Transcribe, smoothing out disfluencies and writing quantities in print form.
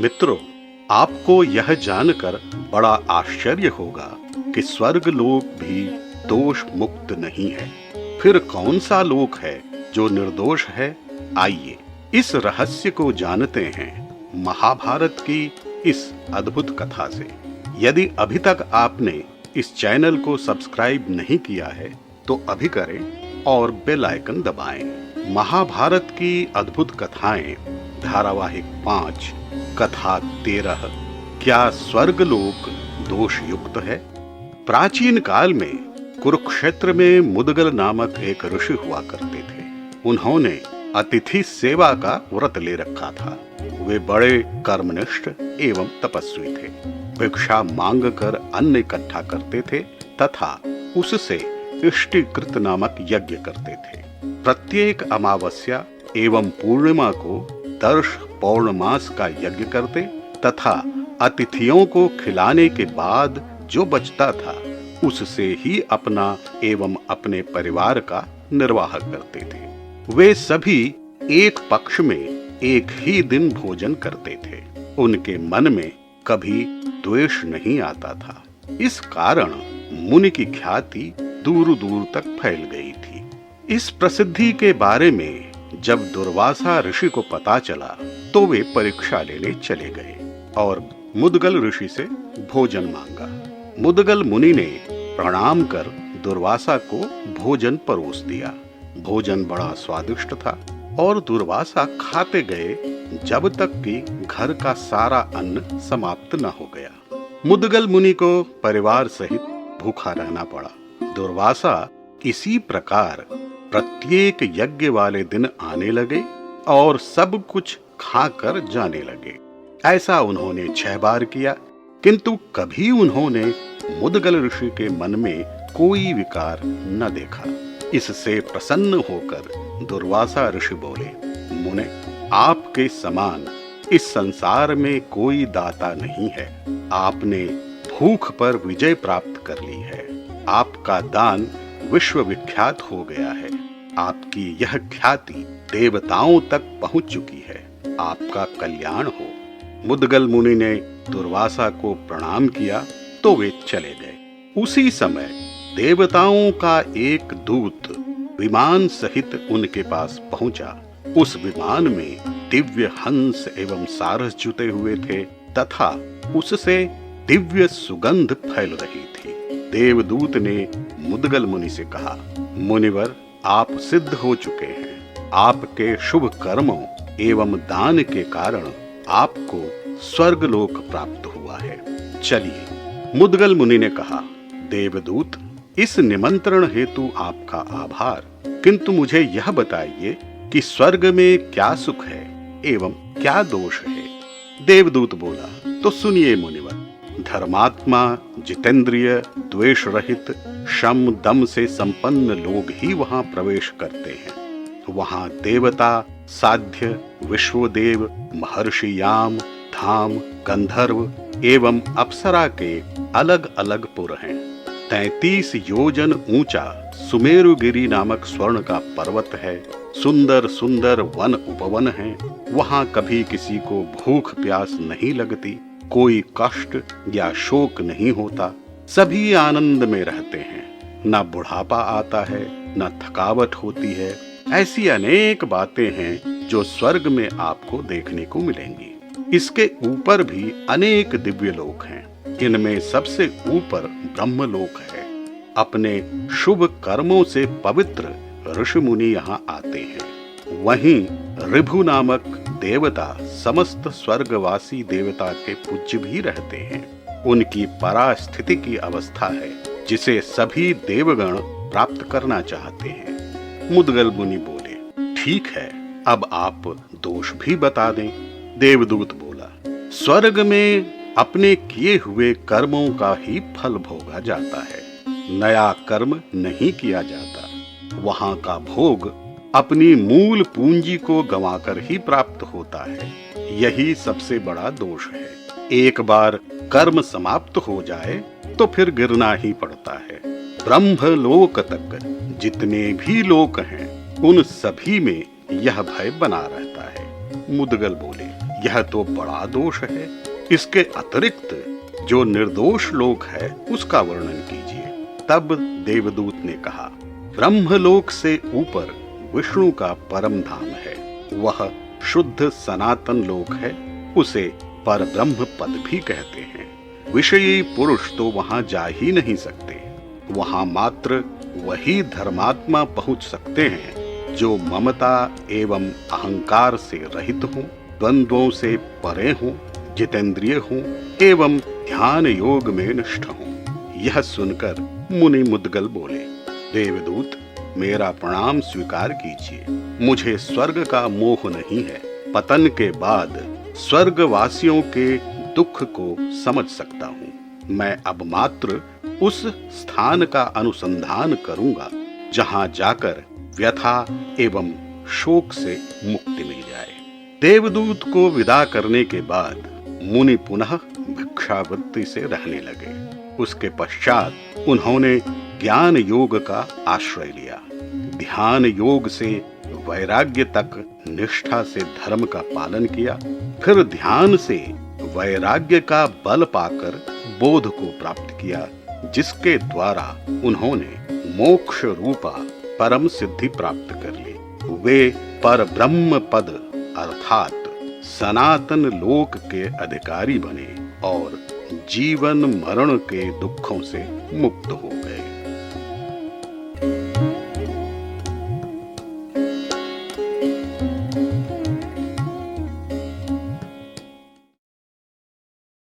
मित्रों, आपको यह जानकर बड़ा आश्चर्य होगा कि स्वर्ग लोक भी दोष मुक्त नहीं है। फिर कौन सा लोक है जो निर्दोष है? आइए इस रहस्य को जानते हैं महाभारत की इस अद्भुत कथा से। यदि अभी तक आपने इस चैनल को सब्सक्राइब नहीं किया है तो अभी करें और बेल आइकन दबाएं। महाभारत की अद्भुत कथाएं धारावाहिक 5 कथा 13 क्या स्वर्गलोक दोष युक्त है? प्राचीन काल में कुरुक्षेत्र में मुदगल नामक एक ऋषि हुआ करते थे। उन्होंने अतिथि सेवा का व्रत ले रखा था। वे बड़े कर्मनिष्ठ एवं तपस्वी थे। भिक्षा मांग कर अन्न इकट्ठा करते थे तथा उससे इष्टिकृत नामक यज्ञ करते थे। प्रत्येक अमावस्या एवं पूर्णिमा को दर्श पौर्णमास का यज्ञ करते तथा अतिथियों को खिलाने के बाद जो बचता था उससे ही अपना एवं अपने परिवार का निर्वाह करते थे। वे सभी एक पक्ष में एक ही दिन भोजन करते थे। उनके मन में कभी द्वेष नहीं आता था। इस कारण मुनि की ख्याति दूर दूर तक फैल गई थी। इस प्रसिद्धि के बारे में जब दुर्वासा ऋषि को पता चला तो वे परीक्षा लेने चले गए और मुदगल ऋषि से भोजन मांगा। मुदगल मुनि ने प्रणाम कर दुर्वासा को भोजन परोस दिया। भोजन बड़ा स्वादिष्ट था और दुर्वासा खाते गए जब तक कि घर का सारा अन्न समाप्त न हो गया। मुदगल मुनि को परिवार सहित भूखा रहना पड़ा। दुर्वासा इसी प्रकार प्रत्येक यज्ञ वाले दिन आने लगे और सब कुछ खाकर जाने लगे। ऐसा उन्होंने 6 बार किया, किंतु कभी उन्होंने मुदगल ऋषि के मन में कोई विकार न देखा। इससे प्रसन्न होकर दुर्वासा ऋषि बोले, मुने, आपके समान इस संसार में कोई दाता नहीं है। आपने भूख पर विजय प्राप्त कर ली है। आपका दान विश्व विख्यात हो गया है। आपकी यह ख्याति देवताओं तक पहुंच चुकी है। आपका कल्याण हो। मुदगल मुनि ने दुर्वासा को प्रणाम किया तो वे चले गए। उसी समय देवताओं का एक दूत विमान सहित उनके पास पहुंचा। उस विमान में दिव्य हंस एवं सारस जुटे हुए थे तथा उससे दिव्य सुगंध फैल रही थी। देवदूत ने मुदगल मुनि से कहा, मुनिवर, आप सिद्ध हो चुके हैं। आपके शुभ कर्मों एवं दान के कारण आपको स्वर्गलोक प्राप्त हुआ है। चलिए। मुदगल मुनि ने कहा, देवदूत, इस निमंत्रण हेतु आपका आभार, किंतु मुझे यह बताइए कि स्वर्ग में क्या सुख है एवं क्या दोष है? देवदूत बोला, तो सुनिए मुनिवर, धर्मात्मा, जितेंद्रिय, द्वेष रहित, शम दम से संपन्न लोग ही वहां प्रवेश करते हैं। वहां देवता, साध्य, विश्वदेव, महर्षि याम, धाम, गंधर्व एवं अप्सरा के अलग अलग पुर हैं। 33 योजन ऊंचा सुमेरुगिरी नामक स्वर्ण का पर्वत है। सुंदर सुंदर वन उपवन हैं। वहां कभी किसी को भूख प्यास नहीं लगती, कोई कष्ट या शोक नहीं होता। सभी आनंद में रहते हैं। न बुढ़ापा आता है, न थकावट होती है। ऐसी अनेक बातें हैं जो स्वर्ग में आपको देखने को मिलेंगी। इसके ऊपर भी अनेक दिव्य लोक हैं। इनमें सबसे ऊपर ब्रह्मलोक है। अपने शुभ कर्मों से पवित्र ऋषि मुनि यहाँ आते हैं। वहीं ऋभु नामक देवता समस्त स्वर्गवासी देवता के पूज्य भी रहते हैं। उनकी परास्थिति की अवस्था है जिसे सभी देवगण प्राप्त करना चाहते हैं। मुदगल मुनि बोले, ठीक है, अब आप दोष भी बता दें। देवदूत बोला, स्वर्ग में अपने किए हुए कर्मों का ही फल भोगा जाता है। नया कर्म नहीं किया जाता। वहां का भोग अपनी मूल पूंजी को गंवाकर ही प्राप्त होता है। यही सबसे बड़ा दोष है। एक बार कर्म समाप्त हो जाए तो फिर गिरना ही पड़ता है। ब्रह्मलोक तक जितने भी लोक हैं उन सभी में यह भय बना रहता है। मुदगल बोले, यह तो बड़ा दोष है। इसके अतिरिक्त जो निर्दोष लोक है उसका वर्णन कीजिए। तब देवदूत ने कहा, ब्रह्मलोक से ऊपर विष्णु का परम धाम है, वह शुद्ध सनातन लोक है, उसे परब्रह्म पद भी कहते हैं। विषयी पुरुष तो वहां जा ही नहीं सकते। वहां मात्र वही धर्मात्मा पहुंच सकते हैं जो ममता एवं अहंकार से रहित हों, द्वंद्वों से परे हों, जितेंद्रिय हों एवं ध्यान योग में निष्ठ हों। यह सुनकर मुनि मुद्गल बोले, देवदूत, मेरा प्रणाम स्वीकार कीजिए। मुझे स्वर्ग का मोह नहीं है। पतन के बाद स्वर्गवासियों के दुख को समझ सकता हूँ। मैं अब मात्र उस स्थान का अनुसंधान करूंगा जहां जाकर व्यथा एवं शोक से मुक्ति मिल जाए। देवदूत को विदा करने के बाद मुनि पुनः भिक्षावृत्ति से रहने लगे। उसके पश्चात उन्होंने ज्ञान योग का आश्रय लिया। ध्यान योग से वैराग्य तक निष्ठा से धर्म का पालन किया। फिर ध्यान से वैराग्य का बल पाकर बोध को प्राप्त किया, जिसके द्वारा उन्होंने मोक्ष रूपा परम सिद्धि प्राप्त कर ली। वे पर ब्रह्म पद अर्थात सनातन लोक के अधिकारी बने और जीवन मरण के दुखों से मुक्त हो।